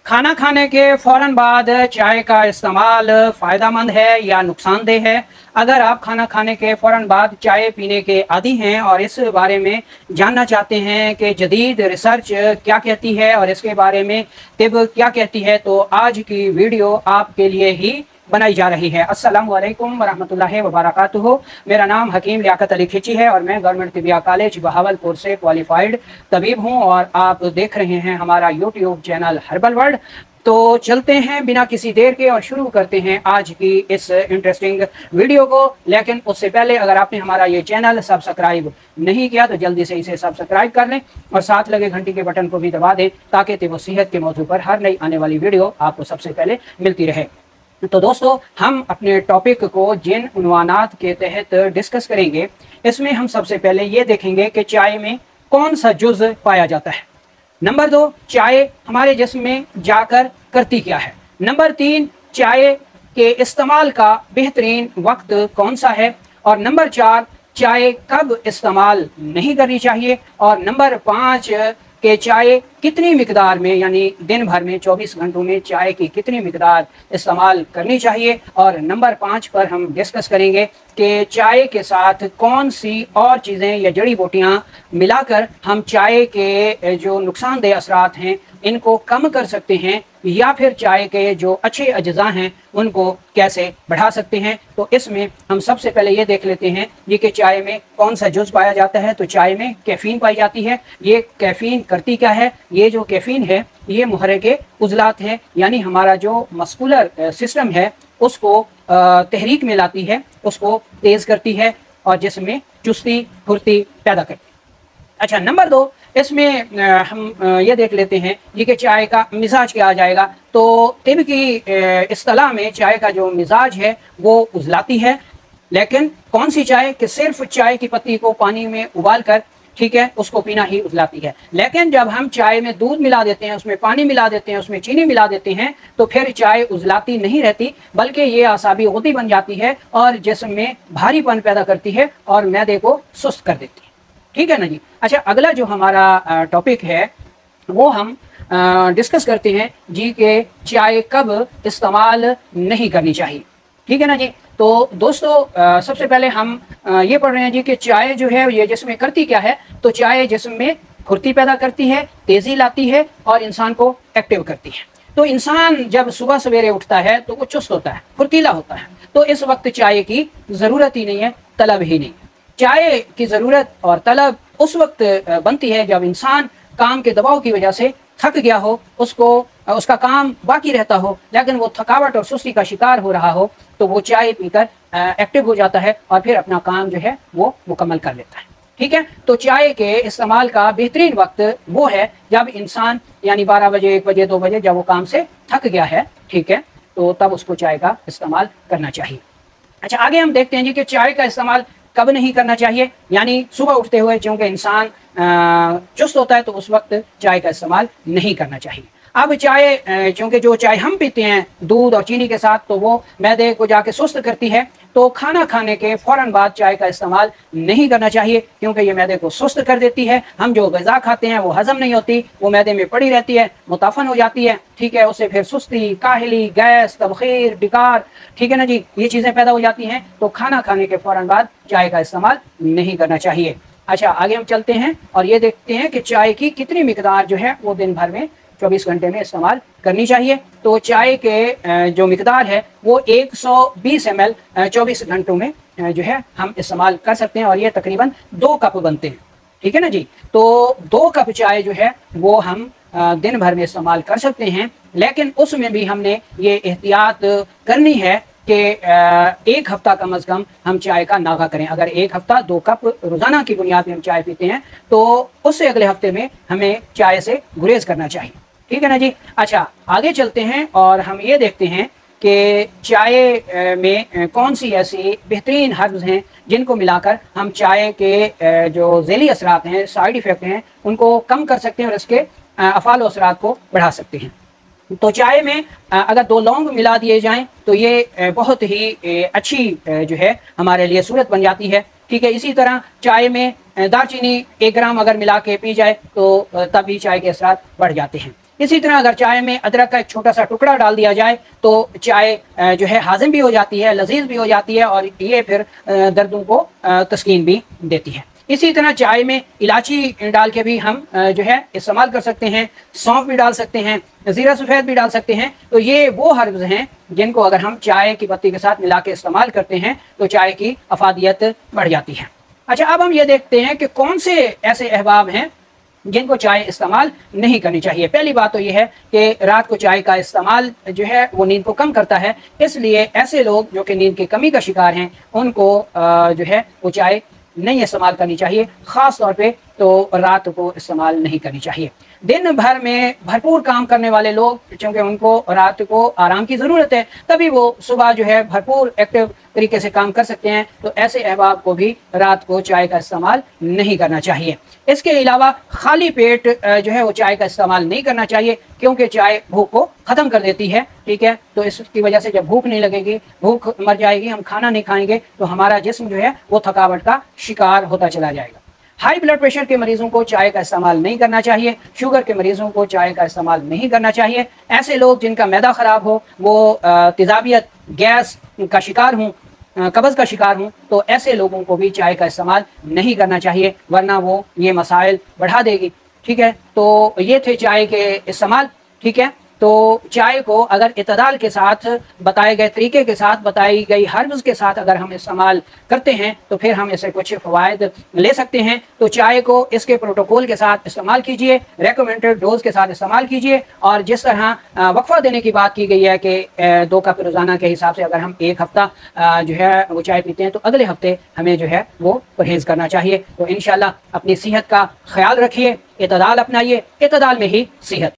खाना खाने के फ़ौरन बाद चाय का इस्तेमाल फ़ायदेमंद है या नुकसानदेह है? अगर आप खाना खाने के फ़ौरन बाद चाय पीने के आदी हैं और इस बारे में जानना चाहते हैं कि जदीद रिसर्च क्या कहती है और इसके बारे में तिब क्या कहती है, तो आज की वीडियो आपके लिए ही बनाई जा रही है। अस्सलामु अलैकुम वरहमतुल्लाहि वबरकातुहू। मेरा नाम हकीम लियाकत अली खिची है और मैं गवर्नमेंट तिबिया कॉलेज बहावलपुर से क्वालिफाइड तबीब हूं और आप देख रहे हैं हमारा यूट्यूब चैनल हर्बल वर्ल्ड। तो चलते हैं बिना किसी देर के और शुरू करते हैं आज की इस इंटरेस्टिंग वीडियो को। लेकिन उससे पहले अगर आपने हमारा ये चैनल सब्सक्राइब नहीं किया तो जल्दी से इसे सब्सक्राइब कर लें और साथ लगे घंटी के बटन को भी दबा दें ताकि तिब सेहत के मौजू पर हर नई आने वाली वीडियो आपको सबसे पहले मिलती रहे। तो दोस्तों, हम अपने टॉपिक को जिन उन्वानात के तहत डिस्कस करेंगे, इसमें हम सबसे पहले ये देखेंगे कि चाय में कौन सा जुज़ पाया जाता है। नंबर 2, चाय हमारे जिस्म में जाकर करती क्या है। नंबर 3, चाय के इस्तेमाल का बेहतरीन वक्त कौन सा है। और नंबर 4, चाय कब इस्तेमाल नहीं करनी चाहिए। और नंबर 5 कि चाय कितनी मिकदार में, यानी दिन भर में 24 घंटों में चाय की कितनी मिकदार इस्तेमाल करनी चाहिए। और नंबर 5 पर हम डिस्कस करेंगे कि चाय के साथ कौन सी और चीज़ें या जड़ी बूटियाँ मिलाकर हम चाय के जो नुकसानदेह असरात हैं इनको कम कर सकते हैं या फिर चाय के जो अच्छे अज्जा हैं उनको कैसे बढ़ा सकते हैं। तो इसमें हम सबसे पहले ये देख लेते हैं ये कि चाय में कौन सा जुज़ पाया जाता है। तो चाय में कैफ़ीन पाई जाती है। ये कैफ़ीन करती क्या है? ये जो कैफ़ीन है ये मुहर्रिके उज़लात है, यानी हमारा जो मस्कुलर सिस्टम है उसको तहरीक में लाती है, उसको तेज़ करती है और जिसमें चुस्ती फुर्ती पैदा करती है। अच्छा, नंबर 2, इसमें हम ये देख लेते हैं ये कि चाय का मिजाज क्या आ जाएगा। तो तिब की इस्तिलाह में चाय का जो मिजाज है वो उजलाती है। लेकिन कौन सी चाय? कि सिर्फ चाय की पत्ती को पानी में उबाल कर, ठीक है, उसको पीना ही उजलाती है। लेकिन जब हम चाय में दूध मिला देते हैं, उसमें पानी मिला देते हैं, उसमें चीनी मिला देते हैं, तो फिर चाय उजलाती नहीं रहती बल्कि ये आसाबी गुदी बन जाती है और जिस्म में भारीपन पैदा करती है और मैदे को सुस्त कर देती है। ठीक है ना जी। अच्छा, अगला जो हमारा टॉपिक है वो हम डिस्कस करते हैं जी कि चाय कब इस्तेमाल नहीं करनी चाहिए। ठीक है ना जी। तो दोस्तों, सबसे पहले हम ये पढ़ रहे हैं जी कि चाय जो है ये जिस्म में करती क्या है। तो चाय जिस्म में फुर्ती पैदा करती है, तेज़ी लाती है और इंसान को एक्टिव करती है। तो इंसान जब सुबह सवेरे उठता है तो वो चुस्त होता है, फुर्तीला होता है। तो इस वक्त चाय की ज़रूरत ही नहीं है, तलब ही नहीं। चाय की ज़रूरत और तलब उस वक्त बनती है जब इंसान काम के दबाव की वजह से थक गया हो, उसका काम बाकी रहता हो लेकिन वो थकावट और सुस्ती का शिकार हो रहा हो, तो वो चाय पीकर एक्टिव हो जाता है और फिर अपना काम जो है वो मुकम्मल कर लेता है। ठीक है। तो चाय के इस्तेमाल का बेहतरीन वक्त वो है जब इंसान, यानी 12 बजे, 1 बजे, 2 बजे, जब वो काम से थक गया है, ठीक है, तो तब उसको चाय का इस्तेमाल करना चाहिए। अच्छा, आगे हम देखते हैं जी कि चाय का इस्तेमाल कब नहीं करना चाहिए। यानी सुबह उठते हुए चूँकि इंसान चुस्त होता है तो उस वक्त चाय का इस्तेमाल नहीं करना चाहिए। अब चाय, चूँकि जो चाय हम पीते हैं दूध और चीनी के साथ, तो वो मैदे को जाके सुस्त करती है। तो खाना खाने के फ़ौरन बाद चाय का इस्तेमाल नहीं करना चाहिए क्योंकि ये मैदे को सुस्त कर देती है। हम जो ग़िज़ा खाते हैं वो हज़म नहीं होती, वो मैदे में पड़ी रहती है, मुताफ़न हो जाती है। ठीक है, उससे फिर सुस्ती, काहली, गैस, तबख़ीर, डिकार, ठीक है ना जी, ये चीज़ें पैदा हो जाती हैं। तो खाना खाने के फ़ौरन बाद चाय का इस्तेमाल नहीं करना चाहिए। अच्छा, आगे हम चलते हैं और ये देखते हैं कि चाय की कितनी मिकदार जो है वो दिन भर में 24 घंटे में इस्तेमाल करनी चाहिए। तो चाय के जो मिकदार है वो 120 ml 24 घंटों में जो है हम इस्तेमाल कर सकते हैं और ये तकरीबन 2 कप बनते हैं। ठीक है ना जी। तो 2 कप चाय जो है वो हम दिन भर में इस्तेमाल कर सकते हैं, लेकिन उसमें भी हमने ये एहतियात करनी है कि 1 हफ्ता कम अज़ कम हम चाय का नागा करें। अगर 1 हफ्ता 2 कप रोज़ाना की बुनियाद पर हम चाय पीते हैं तो उससे अगले हफ्ते में हमें चाय से गुरेज करना चाहिए। ठीक है ना जी। अच्छा, आगे चलते हैं और हम ये देखते हैं कि चाय में कौन सी ऐसी बेहतरीन हर्ब्स हैं जिनको मिलाकर हम चाय के जो ज़ैली असरात हैं, साइड इफ़ेक्ट हैं, उनको कम कर सकते हैं और इसके अफ़ाल असरात को बढ़ा सकते हैं। तो चाय में अगर 2 लौंग मिला दिए जाएं तो ये बहुत ही अच्छी जो है हमारे लिए सूरत बन जाती है। ठीक है। इसी तरह चाय में दालचीनी 1 ग्राम अगर मिला के पी जाए तो तब भी चाय के असरात बढ़ जाते हैं। इसी तरह अगर चाय में अदरक का एक छोटा सा टुकड़ा डाल दिया जाए तो चाय जो है हाजिम भी हो जाती है, लजीज भी हो जाती है और ये फिर दर्दों को तस्कीन भी देती है। इसी तरह चाय में इलायची डाल के भी हम जो है इस्तेमाल कर सकते हैं, सौंफ भी डाल सकते हैं, ज़ीरा सफ़ेद भी डाल सकते हैं। तो ये वो हर्ब्स हैं जिनको अगर हम चाय की पत्ती के साथ मिला के इस्तेमाल करते हैं तो चाय की अफादियत बढ़ जाती है। अच्छा, अब हम ये देखते हैं कि कौन से ऐसे अहबाब हैं जिनको चाय इस्तेमाल नहीं करनी चाहिए। पहली बात तो यह है कि रात को चाय का इस्तेमाल जो है वो नींद को कम करता है, इसलिए ऐसे लोग जो कि नींद की कमी का शिकार हैं उनको जो है वो चाय नहीं इस्तेमाल करनी चाहिए, ख़ास तौर पे तो रात को इस्तेमाल नहीं करनी चाहिए। दिन भर में भरपूर काम करने वाले लोग, क्योंकि उनको रात को आराम की ज़रूरत है, तभी वो सुबह जो है भरपूर एक्टिव तरीके से काम कर सकते हैं, तो ऐसे अहबाब को भी रात को चाय का इस्तेमाल नहीं करना चाहिए। इसके अलावा खाली पेट जो है वो चाय का इस्तेमाल नहीं करना चाहिए, क्योंकि चाय भूख को ख़त्म कर देती है, ठीक है। तो इसकी वजह से जब भूख नहीं लगेगी, भूख मर जाएगी, हम खाना नहीं खाएंगे तो हमारा जिस्म जो है वो थकावट का शिकार होता चला जाएगा। हाई ब्लड प्रेशर के मरीजों को चाय का इस्तेमाल नहीं करना चाहिए, शुगर के मरीजों को चाय का इस्तेमाल नहीं करना चाहिए। ऐसे लोग जिनका मैदा ख़राब हो, वो तेज़ाबियत, गैस का शिकार हों, कब्ज़ का शिकार हूँ, तो ऐसे लोगों को भी चाय का इस्तेमाल नहीं करना चाहिए, वरना वो ये मसाइल बढ़ा देगी, ठीक है। तो ये थे चाय के इस्तेमाल, ठीक है। तो चाय को अगर इतदाल के साथ बताए गए तरीके के साथ, बताई गई हर्ब्स के साथ अगर हम इस्तेमाल करते हैं तो फिर हम इससे कुछ फ़वाइद ले सकते हैं। तो चाय को इसके प्रोटोकॉल के साथ इस्तेमाल कीजिए, रेकमेंडेड डोज के साथ इस्तेमाल कीजिए, और जिस तरह वक्फा देने की बात की गई है कि 2 कप रोज़ाना के हिसाब से अगर हम 1 हफ़्ता जो है वो चाय पीते हैं तो अगले हफ्ते हमें जो है वो परहेज़ करना चाहिए। तो इंशाल्लाह अपनी सेहत का ख्याल रखिए, इतदाल अपनाइए, इतदाल में ही सेहत।